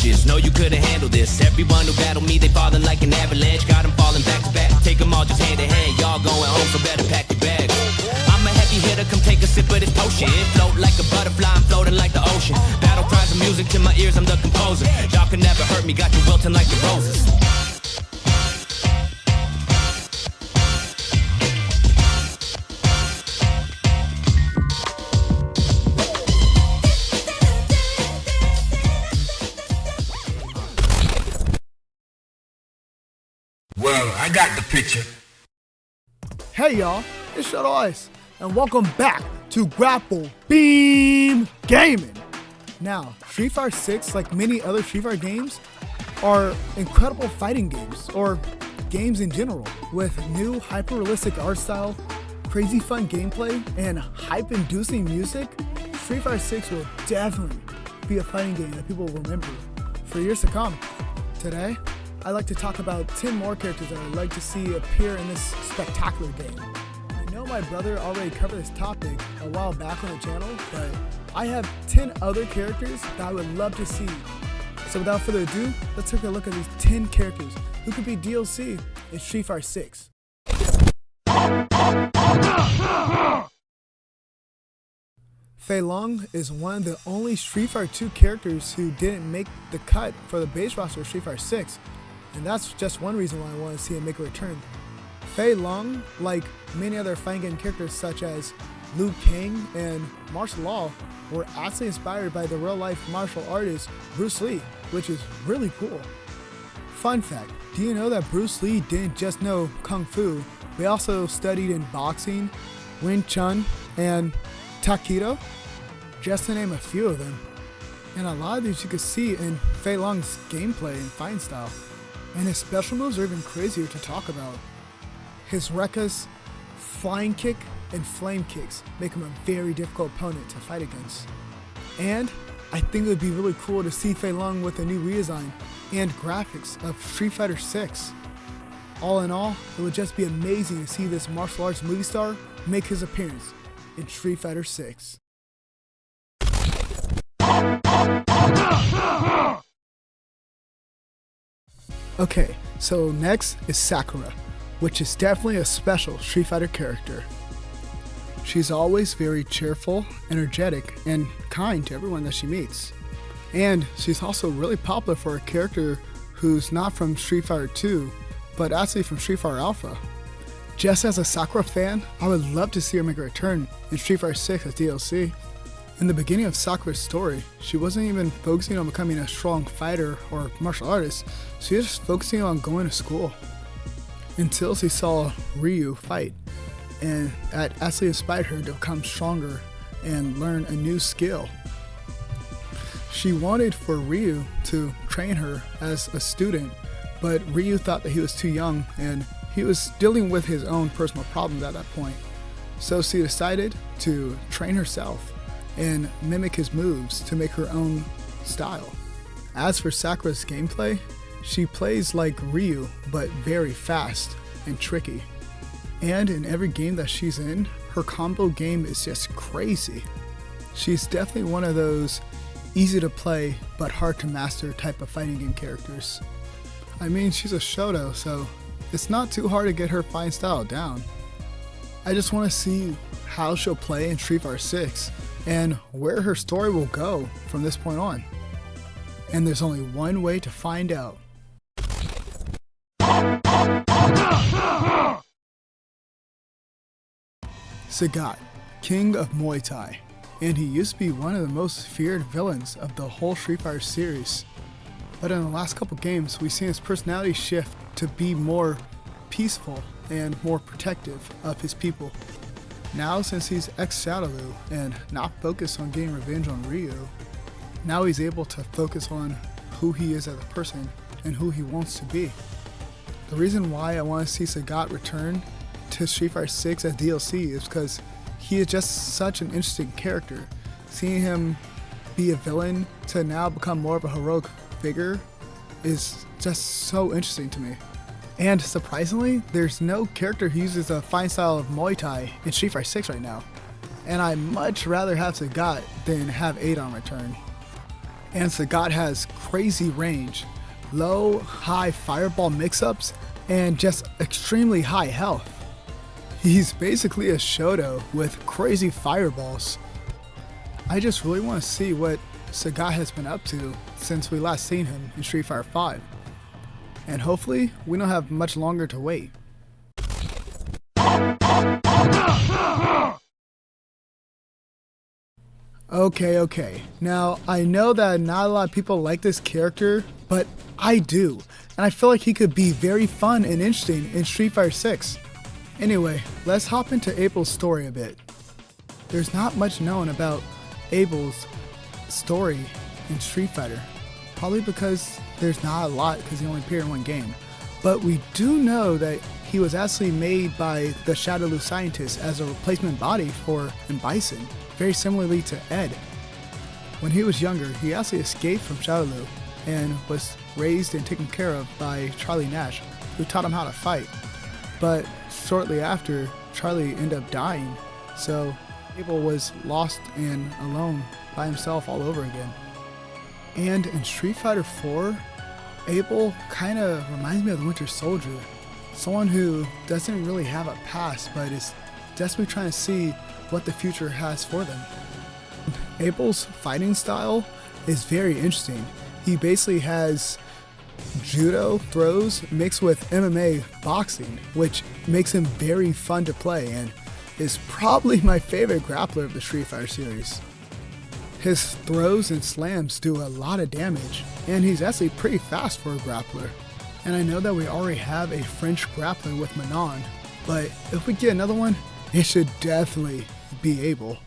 savages. No, you couldn't handle this. Everyone who battled me, they falling like an avalanche. Got them falling back to back. Take them all just hand in hand. Y'all going home, so better pack your bags. I'm a heavy hitter, come take a sip of this potion. It float like a butterfly, I'm floating like the ocean. Battle cries of music to my ears, I'm the composer. Y'all can never hurt me, got you wilting like the roses. Well, I got the picture. Hey y'all, it's Shadow Ice, and welcome back to Grapple Beam Gaming. Now, Street Fighter 6, like many other Street Fighter games, are incredible fighting games, or games in general, with new hyper-realistic art style, crazy fun gameplay, and hype-inducing music. Street Fighter 6 will definitely be a fighting game that people will remember for years to come. Today, I'd like to talk about 10 more characters that I'd like to see appear in this spectacular game. I know my brother already covered this topic a while back on the channel, but I have 10 other characters that I would love to see. So without further ado, let's take a look at these 10 characters who could be DLC in Street Fighter 6. Fei Long is one of the only Street Fighter 2 characters who didn't make the cut for the base roster of Street Fighter 6. And that's just one reason why I want to see him make a return. Fei Long, like many other fighting game characters such as Liu Kang and martial law, were actually inspired by the real-life martial artist Bruce Lee, which is really cool. Fun fact, do you know that Bruce Lee didn't just know Kung Fu, he also studied in boxing, Wing Chun, and Taekwondo, just to name a few of them. And a lot of these you can see in Fei Long's gameplay and fighting style. And his special moves are even crazier to talk about. His Rekka's flying kick and flame kicks make him a very difficult opponent to fight against. And I think it would be really cool to see Fei Long with a new redesign and graphics of Street Fighter 6. All in all, it would just be amazing to see this martial arts movie star make his appearance in Street Fighter 6. Okay, so next is Sakura, which is definitely a special Street Fighter character. She's always very cheerful, energetic, and kind to everyone that she meets. And she's also really popular for a character who's not from Street Fighter 2, but actually from Street Fighter Alpha. Just as a Sakura fan, I would love to see her make a return in Street Fighter 6 as DLC. In the beginning of Sakura's story, she wasn't even focusing on becoming a strong fighter or martial artist, she was just focusing on going to school. Until she saw Ryu fight, and that actually inspired her to become stronger and learn a new skill. She wanted for Ryu to train her as a student, but Ryu thought that he was too young and he was dealing with his own personal problems at that point. So she decided to train herself and mimic his moves to make her own style. As for Sakura's gameplay, she plays like Ryu, but very fast and tricky. And in every game that she's in, her combo game is just crazy. She's definitely one of those easy to play but hard to master type of fighting game characters. I mean, she's a Shoto, so it's not too hard to get her fighting style down. I just want to see how she'll play in Street Fighter 6 and where her story will go from this point on. And there's only one way to find out. Sagat, King of Muay Thai, and he used to be one of the most feared villains of the whole Street Fighter series. But in the last couple games, we've seen his personality shift to be more peaceful and more protective of his people. Now, since he's ex-Shadowloo and not focused on getting revenge on Ryu, now he's able to focus on who he is as a person and who he wants to be. The reason why I want to see Sagat return to Street Fighter 6 as DLC is because he is just such an interesting character. Seeing him be a villain to now become more of a heroic figure is just so interesting to me. And surprisingly, there's no character who uses a fine style of Muay Thai in Street Fighter 6 right now. And I'd much rather have Sagat than have Adon return. And Sagat has crazy range, low, high fireball mix-ups, and just extremely high health. He's basically a Shoto with crazy fireballs. I just really want to see what Sagat has been up to since we last seen him in Street Fighter V. And hopefully, we don't have much longer to wait. Okay. Now, I know that not a lot of people like this character, but I do. And I feel like he could be very fun and interesting in Street Fighter 6. Anyway, let's hop into Abel's story a bit. There's not much known about Abel's story in Street Fighter. Probably because there's not a lot because he only appeared in one game. But we do know that he was actually made by the Shadowloo scientists as a replacement body for Bison, very similarly to Ed. When he was younger, he actually escaped from Shadowloo and was raised and taken care of by Charlie Nash, who taught him how to fight. But shortly after, Charlie ended up dying, so Abel was lost and alone by himself all over again. And in Street Fighter IV, Abel kind of reminds me of the Winter Soldier, someone who doesn't really have a past but is desperately trying to see what the future has for them. Abel's fighting style is very interesting. He basically has judo throws mixed with MMA boxing, which makes him very fun to play and is probably my favorite grappler of the Street Fighter series. His throws and slams do a lot of damage, and he's actually pretty fast for a grappler. And I know that we already have a French grappler with Manon, but if we get another one, it should definitely be Abel.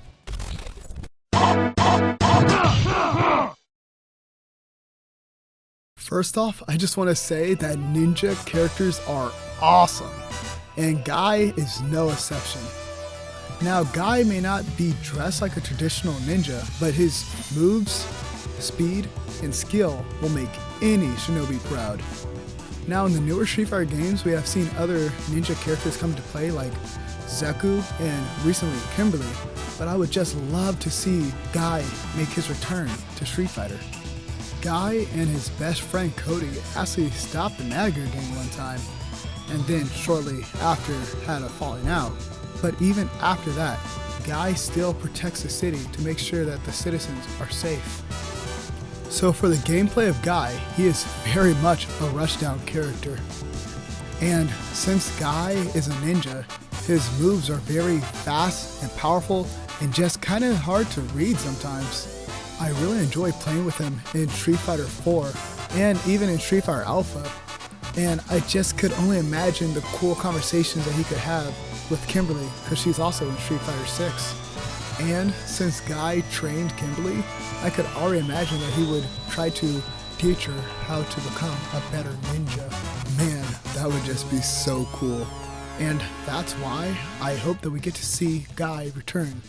First off, I just want to say that ninja characters are awesome, and Guy is no exception. Now, Guy may not be dressed like a traditional ninja, but his moves, speed, and skill will make any shinobi proud. Now, in the newer Street Fighter games, we have seen other ninja characters come to play like Zeku and recently Kimberly, but I would just love to see Guy make his return to Street Fighter. Guy and his best friend Cody actually stopped the Nagger game one time, and then shortly after had a falling out. But even after that, Guy still protects the city to make sure that the citizens are safe. So for the gameplay of Guy, he is very much a rushdown character. And since Guy is a ninja, his moves are very fast and powerful and just kind of hard to read sometimes. I really enjoy playing with him in Street Fighter 4 and even in Street Fighter Alpha. And I just could only imagine the cool conversations that he could have with Kimberly, because she's also in Street Fighter 6. And since Guy trained Kimberly, I could already imagine that he would try to teach her how to become a better ninja. Man, that would just be so cool. And that's why I hope that we get to see Guy return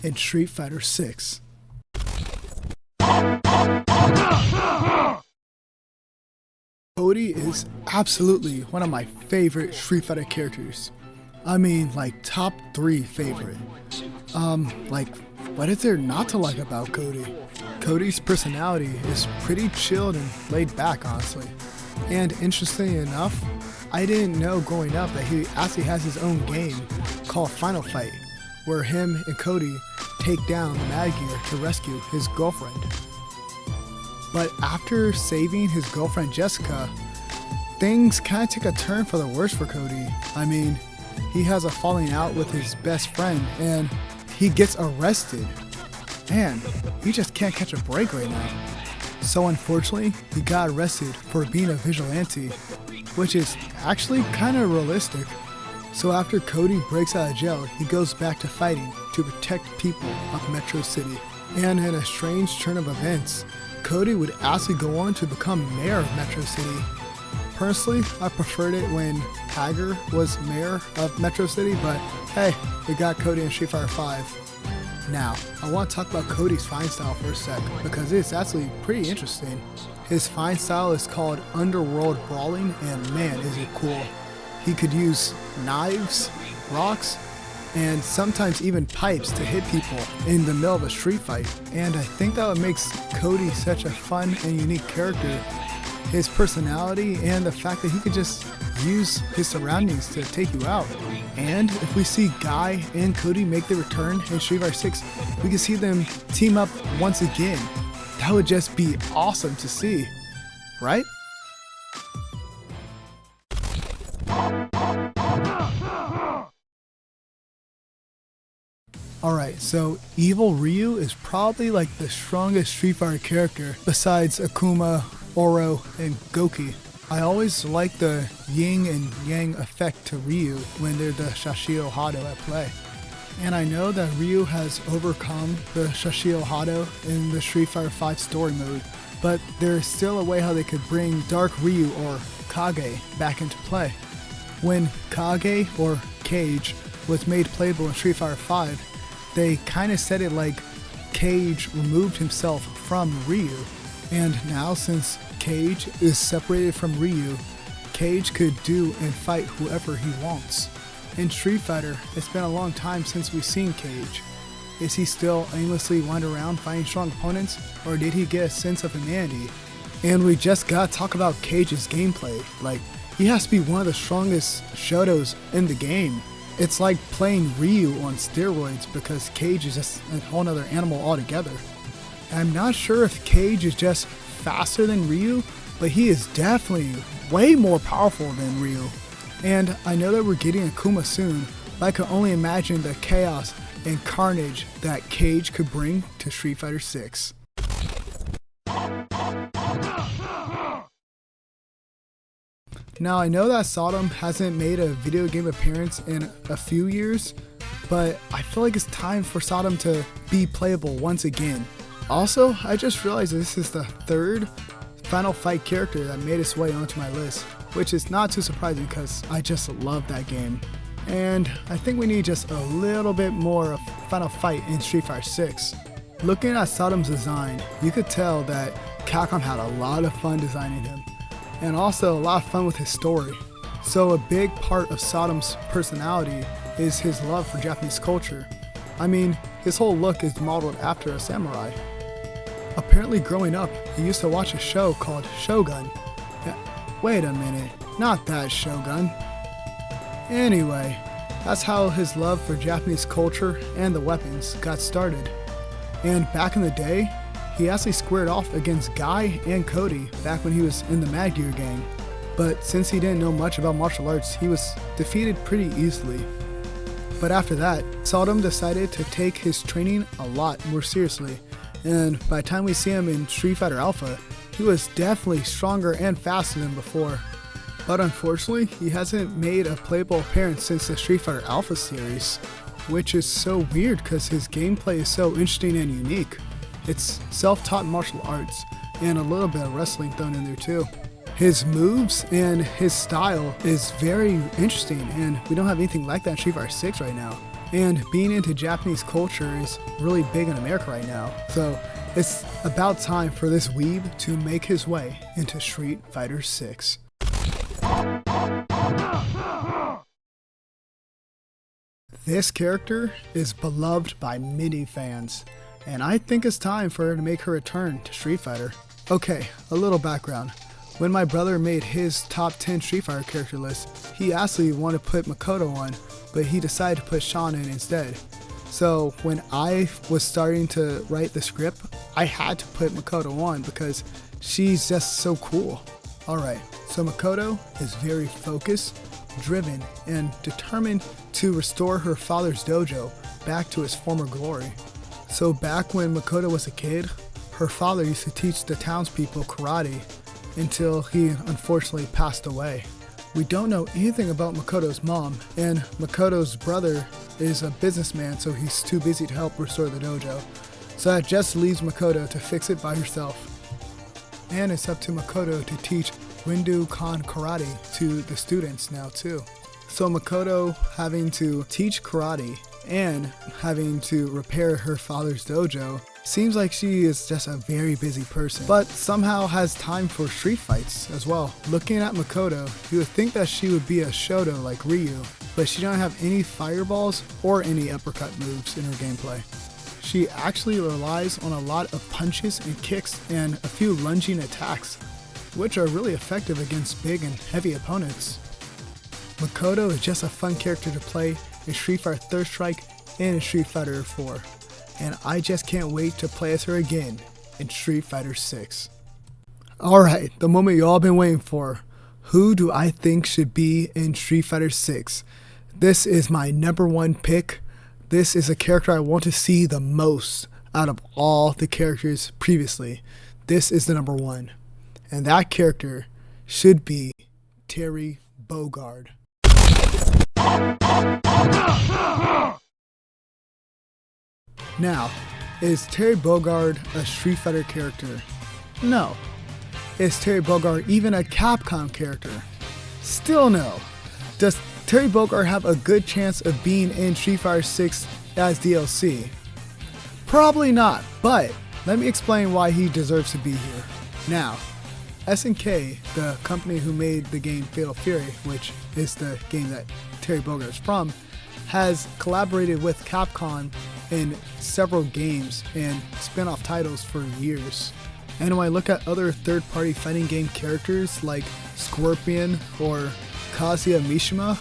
in Street Fighter 6. Cody is absolutely one of my favorite Street Fighter characters. I mean, like top 3 favorite. What is there not to like about Cody? Cody's personality is pretty chilled and laid back, honestly. And interestingly enough, I didn't know growing up that he actually has his own game called Final Fight, where him and Cody take down Mad Gear to rescue his girlfriend. But after saving his girlfriend Jessica, things kind of take a turn for the worse for Cody. I mean, he has a falling out with his best friend and he gets arrested. Man, he just can't catch a break right now. So unfortunately, he got arrested for being a vigilante, which is actually kind of realistic. So after Cody breaks out of jail, he goes back to fighting to protect people of Metro City. And in a strange turn of events, Cody would actually go on to become mayor of Metro City. Personally, I preferred it when Hager was mayor of Metro City, but hey, we got Cody in Street Fighter V. Now, I want to talk about Cody's fighting style for a sec, because it's actually pretty interesting. His fighting style is called Underworld Brawling, and man, is it cool. He could use knives, rocks, and sometimes even pipes to hit people in the middle of a street fight. And I think that what makes Cody such a fun and unique character, his personality and the fact that he could just use his surroundings to take you out. And if we see Guy and Cody make their return in Street Fighter 6, we can see them team up once again. That would just be awesome to see, right? Alright, so Evil Ryu is probably like the strongest Street Fighter character besides Akuma, Oro, and Goki. I always like the yin and yang effect to Ryu when they're the Shashio Hado at play. And I know that Ryu has overcome the Shashio Hado in the Street Fighter V story mode, but there's still a way how they could bring Dark Ryu or Kage back into play. When Kage or Cage was made playable in Street Fighter V, they kind of said it like Cage removed himself from Ryu, and now since Cage is separated from Ryu, Cage could do and fight whoever he wants. In Street Fighter, it's been a long time since we've seen Cage. Is he still aimlessly wandering around fighting strong opponents, or did he get a sense of humanity? And we just gotta talk about Cage's gameplay. Like, he has to be one of the strongest Shotos in the game. It's like playing Ryu on steroids because Cage is just a whole other animal altogether. I'm not sure if Cage is just faster than Ryu, but he is definitely way more powerful than Ryu. And I know that we're getting Akuma soon, but I can only imagine the chaos and carnage that Cage could bring to Street Fighter 6. Now I know that Sodom hasn't made a video game appearance in a few years, but I feel like it's time for Sodom to be playable once again. Also, I just realized this is the third Final Fight character that made its way onto my list, which is not too surprising because I just love that game. And I think we need just a little bit more of Final Fight in Street Fighter 6. Looking at Sodom's design, you could tell that Capcom had a lot of fun designing him, and also a lot of fun with his story. So a big part of Sodom's personality is his love for Japanese culture. I mean, his whole look is modeled after a samurai. Apparently growing up, he used to watch a show called Shogun. Wait a minute, not that Shogun. Anyway, that's how his love for Japanese culture and the weapons got started. And back in the day, he actually squared off against Guy and Cody back when he was in the Mad Gear gang. But since he didn't know much about martial arts, he was defeated pretty easily. But after that, Sodom decided to take his training a lot more seriously, and by the time we see him in Street Fighter Alpha, he was definitely stronger and faster than before. But unfortunately, he hasn't made a playable appearance since the Street Fighter Alpha series, which is so weird because his gameplay is so interesting and unique. It's self-taught martial arts, and a little bit of wrestling thrown in there too. His moves and his style is very interesting, and we don't have anything like that in Street Fighter 6 right now. And being into Japanese culture is really big in America right now, so it's about time for this weeb to make his way into Street Fighter 6. This character is beloved by many fans, and I think it's time for her to make her return to Street Fighter. Okay, a little background. When my brother made his top 10 Street Fighter character list, he actually wanted to put Makoto on, but he decided to put Shawn in instead. So when I was starting to write the script, I had to put Makoto on because she's just so cool. Alright, so Makoto is very focused, driven, and determined to restore her father's dojo back to its former glory. So back when Makoto was a kid, her father used to teach the townspeople karate until he unfortunately passed away. We don't know anything about Makoto's mom, and Makoto's brother is a businessman, so he's too busy to help restore the dojo. So that just leaves Makoto to fix it by herself. And it's up to Makoto to teach Rindu-kan karate to the students now too. So Makoto having to teach karate and having to repair her father's dojo seems like she is just a very busy person, but somehow has time for street fights as well. Looking at Makoto, you would think that she would be a Shoto like Ryu, but she doesn't have any fireballs or any uppercut moves in her gameplay. She actually relies on a lot of punches and kicks and a few lunging attacks, which are really effective against big and heavy opponents. Makoto is just a fun character to play in Street Fighter Third Strike and in Street Fighter 4, and I just can't wait to play as her again in Street Fighter 6. Alright, the moment you all been waiting for. Who do I think should be in Street Fighter 6? This is my number one pick. This is a character I want to see the most out of all the characters previously. This is the number one. And that character should be Terry Bogard. Now, is Terry Bogard a Street Fighter character? No. Is Terry Bogard even a Capcom character? Still no. Does Terry Bogard have a good chance of being in Street Fighter 6 as DLC? Probably not, but let me explain why he deserves to be here. Now, SNK, the company who made the game Fatal Fury, which is the game that Terry Bogard is from, has collaborated with Capcom in several games and spin-off titles for years. And when I look at other third-party fighting game characters like Scorpion or Kazuya Mishima,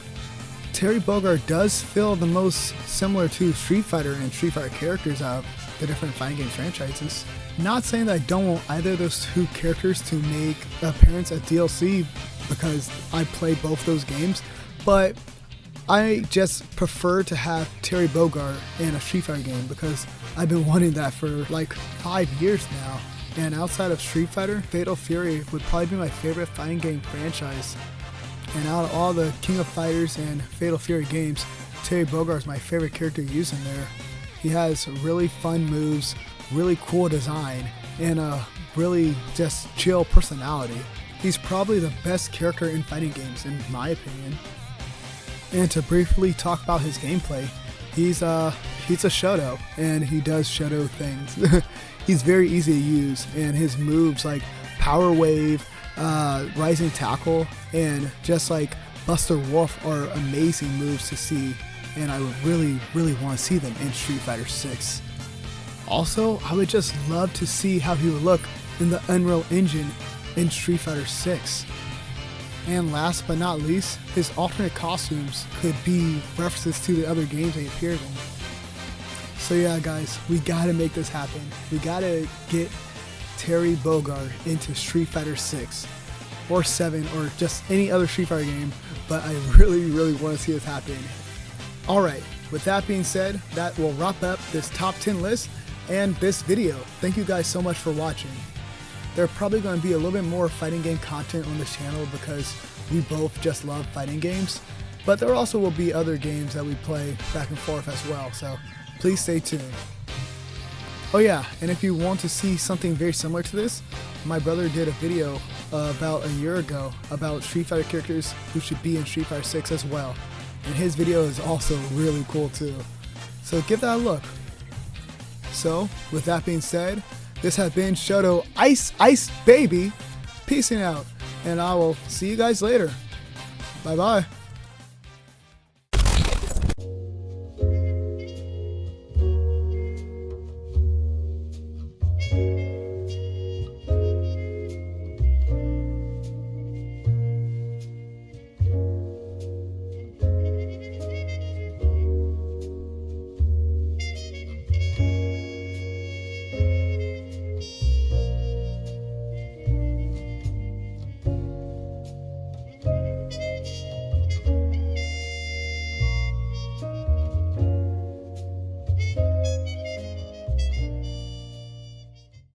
Terry Bogard does feel the most similar to Street Fighter and Street Fighter characters out of the different fighting game franchises. Not saying that I don't want either of those two characters to make an appearance at DLC because I play both those games, but I just prefer to have Terry Bogard in a Street Fighter game because I've been wanting that for like 5 years now. And outside of Street Fighter, Fatal Fury would probably be my favorite fighting game franchise. And out of all the King of Fighters and Fatal Fury games, Terry Bogard is my favorite character used in there. He has really fun moves, really cool design, and a really just chill personality. He's probably the best character in fighting games in my opinion. And to briefly talk about his gameplay, he's a Shoto, and he does Shoto things. He's very easy to use, and his moves like Power Wave, Rising Tackle, and just like Buster Wolf are amazing moves to see, and I would really want to see them in Street Fighter 6. Also, I would just love to see how he would look in the Unreal Engine in Street Fighter 6. And last but not least, his alternate costumes could be references to the other games they appeared in. So yeah guys, we gotta make this happen. We gotta get Terry Bogard into Street Fighter 6 or 7 or just any other Street Fighter game, but I really want to see this happen. Alright, with that being said, that will wrap up this top 10 list and this video. Thank you guys so much for watching. There are probably going to be a little bit more fighting game content on this channel because we both just love fighting games, but there also will be other games that we play back and forth as well, so please stay tuned. Oh yeah, and if you want to see something very similar to this, my brother did a video about a year ago about Street Fighter characters who should be in Street Fighter 6 as well, and his video is also really cool too, so give that a look. So with that being said, this has been Shoto Ice Baby, peacing out, and I will see you guys later. Bye bye.